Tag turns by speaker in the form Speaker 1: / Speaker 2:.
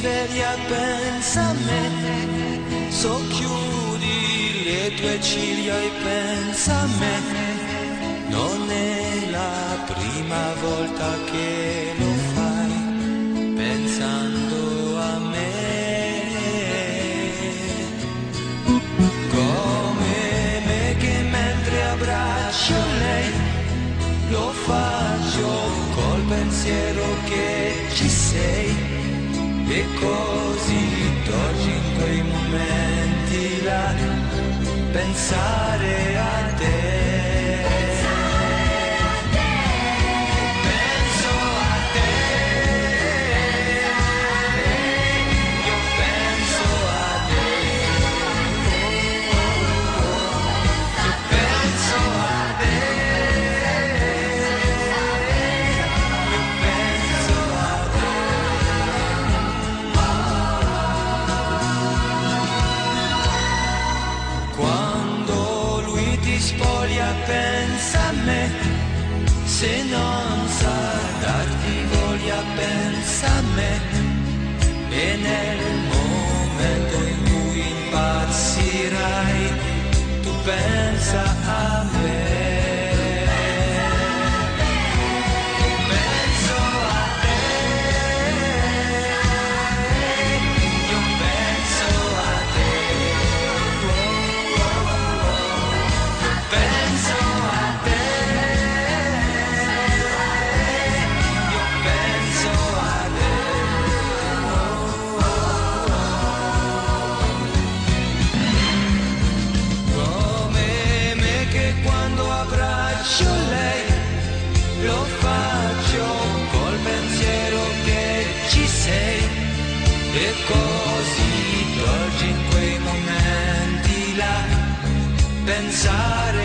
Speaker 1: sveglia pensa a me, socchiudi le tue ciglia e pensa a me, non è la prima volta che lo fai pensando a me, come me che mentre abbraccio lei lo faccio col pensiero che ci sei. E così torgi in quei momenti là, pensare a te. Penso a te. Io penso a te. Io penso a te. Spoglia pensa a me, se non sa darti voglia pensa a me, e nel momento in cui impazzirai tu pensa a me. Lo faccio col pensiero che ci sei, e così torgi in quei momenti là, pensare